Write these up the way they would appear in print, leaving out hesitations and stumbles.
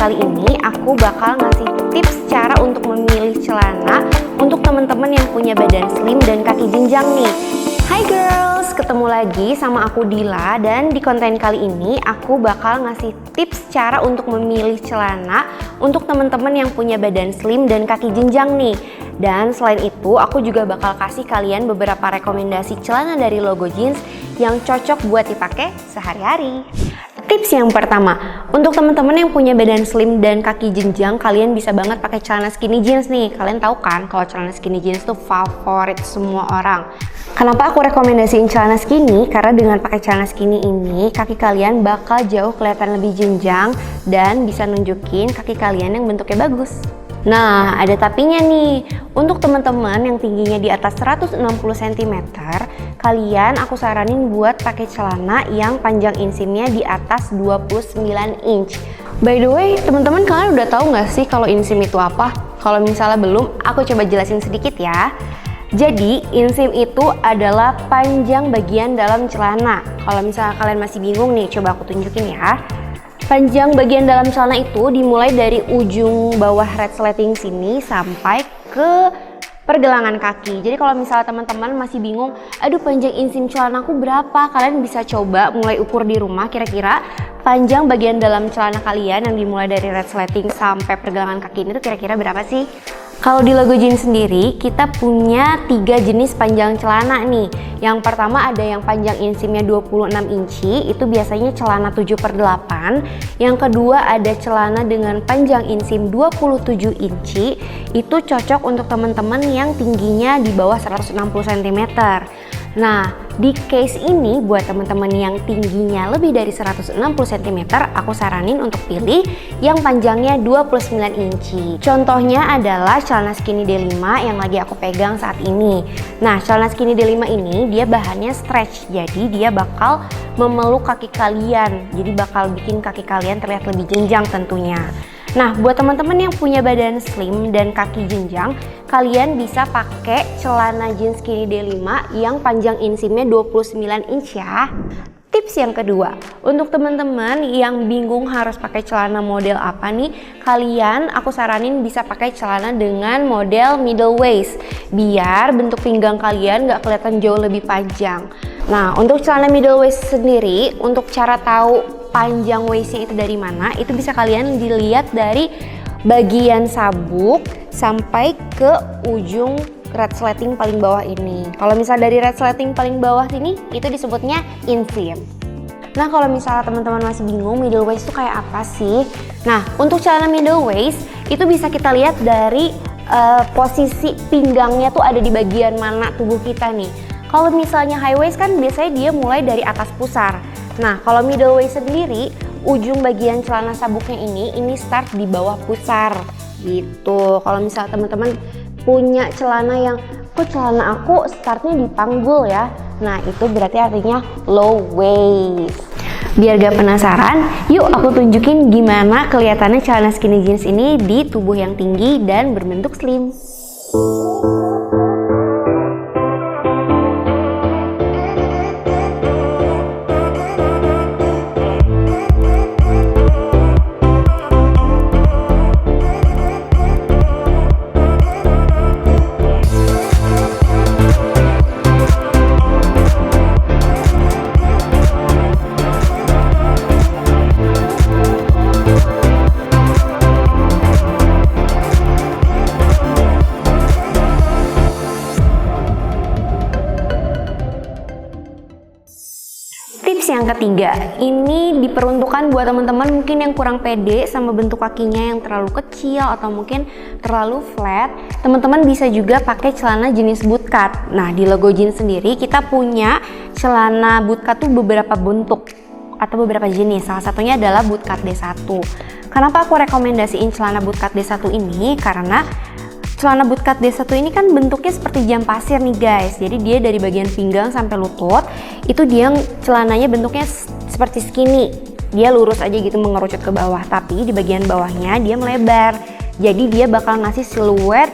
kali ini aku bakal ngasih tips cara untuk memilih celana untuk teman-teman yang punya badan slim dan kaki jenjang nih. Hai girls, ketemu lagi sama aku Dila, dan di konten kali ini aku bakal ngasih tips cara untuk memilih celana untuk teman-teman yang punya badan slim dan kaki jenjang nih. Dan selain itu aku juga bakal kasih kalian beberapa rekomendasi celana dari Logo Jeans yang cocok buat dipakai sehari-hari. Tips yang pertama, untuk teman-teman yang punya badan slim dan kaki jenjang, kalian bisa banget pakai celana skinny jeans nih. Kalian tahu kan kalau celana skinny jeans tuh favorit semua orang. Kenapa aku rekomendasiin celana skinny? Karena dengan pakai celana skinny ini, kaki kalian bakal jauh kelihatan lebih jenjang dan bisa nunjukin kaki kalian yang bentuknya bagus. Nah, ada tapinya nih. Untuk teman-teman yang tingginya di atas 160 cm, kalian aku saranin buat pakai celana yang panjang insimnya di atas 29 inch. By the way, teman-teman kalian udah tahu nggak sih kalau insim itu apa? Kalau misalnya belum, aku coba jelasin sedikit ya. Jadi, insim itu adalah panjang bagian dalam celana. Kalau misalnya kalian masih bingung nih, coba aku tunjukin ya. Panjang bagian dalam celana itu dimulai dari ujung bawah resleting sini sampai ke pergelangan kaki. Jadi kalau misalnya teman-teman masih bingung, aduh panjang insim celanaku berapa? Kalian bisa coba mulai ukur di rumah, kira-kira panjang bagian dalam celana kalian yang dimulai dari resleting sampai pergelangan kaki ini tuh kira-kira berapa sih? Kalau di Logo Jeans sendiri, kita punya 3 jenis panjang celana nih. Yang pertama ada yang panjang insimnya 26 inci, itu biasanya celana 7/8. Yang kedua ada celana dengan panjang insim 27 inci, itu cocok untuk teman-teman yang tingginya di bawah 160 cm. Nah, di case ini buat teman-teman yang tingginya lebih dari 160 cm, aku saranin untuk pilih yang panjangnya 29 inci. Contohnya adalah celana skinny D5 yang lagi aku pegang saat ini. Nah, celana skinny D5 ini dia bahannya stretch, jadi dia bakal memeluk kaki kalian. Jadi bakal bikin kaki kalian terlihat lebih jenjang tentunya. Nah, buat teman-teman yang punya badan slim dan kaki jenjang, kalian bisa pakai celana jeans skinny D5 yang panjang insimnya 29 inch ya. Tips yang kedua, untuk teman-teman yang bingung harus pakai celana model apa nih, kalian aku saranin bisa pakai celana dengan model middle waist, biar bentuk pinggang kalian gak kelihatan jauh lebih panjang. Nah, untuk celana middle waist sendiri, untuk cara tahu panjang waistnya itu dari mana, itu bisa kalian dilihat dari bagian sabuk sampai ke ujung resleting paling bawah ini. Kalau misalnya dari resleting paling bawah sini, itu disebutnya insim. Nah, kalau misalnya teman-teman masih bingung middle waist itu kayak apa sih? Nah, untuk celana middle waist itu bisa kita lihat dari posisi pinggangnya tuh ada di bagian mana tubuh kita nih. Kalau misalnya high waist kan biasanya dia mulai dari atas pusar. Nah, kalau middle waist sendiri, ujung bagian celana sabuknya ini start di bawah pusar gitu. Kalau misalnya teman-teman punya celana yang, kok celana aku startnya di panggul ya? Nah, itu berarti artinya low waist. Biar gak penasaran, yuk aku tunjukin gimana kelihatannya celana skinny jeans ini di tubuh yang tinggi dan berbentuk slim. Tips yang ketiga, ini diperuntukkan buat teman-teman mungkin yang kurang pede sama bentuk kakinya yang terlalu kecil atau mungkin terlalu flat. Teman-teman bisa juga pakai celana jenis bootcut. Nah, di Logo Jeans sendiri kita punya celana bootcut tuh beberapa bentuk atau beberapa jenis. Salah satunya adalah bootcut D1. Kenapa aku rekomendasiin celana bootcut D1 ini? Karena celana bootcut D1 ini kan bentuknya seperti jam pasir nih guys. Jadi dia dari bagian pinggang sampai lutut, itu dia celananya bentuknya seperti skinny. Dia lurus aja gitu mengerucut ke bawah, tapi di bagian bawahnya dia melebar. Jadi dia bakal ngasih siluet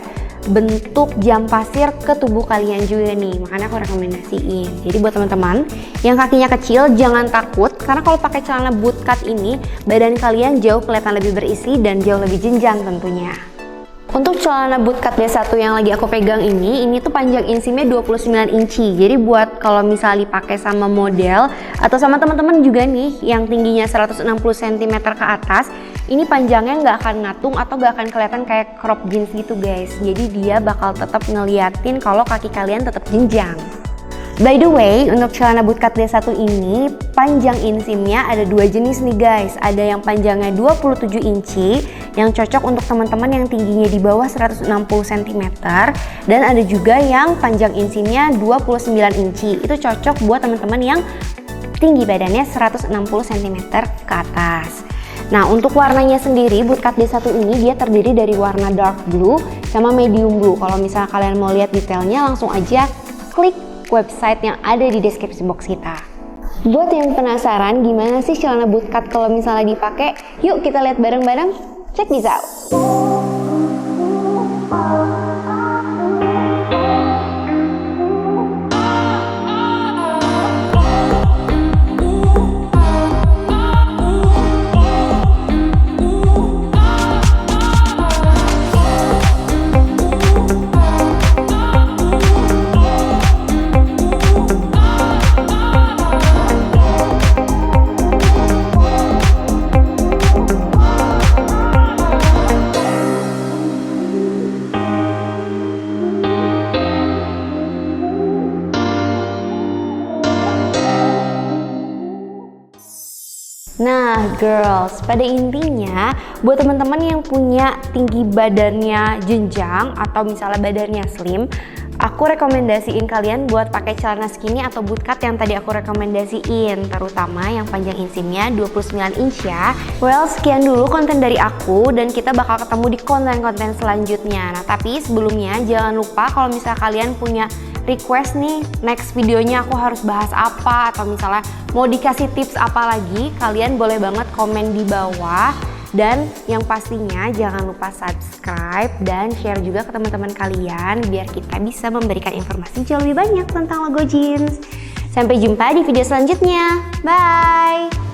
bentuk jam pasir ke tubuh kalian juga nih, makanya aku rekomendasiin. Jadi buat teman-teman yang kakinya kecil jangan takut, karena kalau pakai celana bootcut ini badan kalian jauh kelihatan lebih berisi dan jauh lebih jenjang tentunya. Untuk celana bootcut D1 yang lagi aku pegang ini tuh panjang insimnya 29 inci. Jadi buat kalau misalnya dipakai sama model atau sama teman-teman juga nih yang tingginya 160 cm ke atas, ini panjangnya nggak akan ngatung atau nggak akan kelihatan kayak crop jeans gitu guys. Jadi dia bakal tetap ngeliatin kalau kaki kalian tetap jenjang. By the way, untuk celana bootcut D1 ini panjang insimnya ada dua jenis nih guys. Ada yang panjangnya 27 inci yang cocok untuk teman-teman yang tingginya di bawah 160 cm, dan ada juga yang panjang insimnya 29 inci. Itu cocok buat teman-teman yang tinggi badannya 160 cm ke atas. Nah, untuk warnanya sendiri bootcut D1 ini dia terdiri dari warna dark blue sama medium blue. Kalau misalnya kalian mau lihat detailnya langsung aja klik website yang ada di deskripsi box kita. Buat yang penasaran gimana sih celana bootcut kalau misalnya dipakai, yuk kita lihat bareng-bareng. Check this out. Nah girls, pada intinya buat teman-teman yang punya tinggi badannya jenjang atau misalnya badannya slim, aku rekomendasiin kalian buat pakai celana skinny atau bootcut yang tadi aku rekomendasiin, terutama yang panjang insimnya 29 inch ya. Well, sekian dulu konten dari aku dan kita bakal ketemu di konten-konten selanjutnya. Nah, tapi sebelumnya jangan lupa kalau misalnya kalian punya request nih next videonya aku harus bahas apa, atau misalnya mau dikasih tips apa lagi, kalian boleh banget komen di bawah. Dan yang pastinya jangan lupa subscribe dan share juga ke teman-teman kalian biar kita bisa memberikan informasi jauh lebih banyak tentang logo jeans. Sampai jumpa di video selanjutnya. Bye!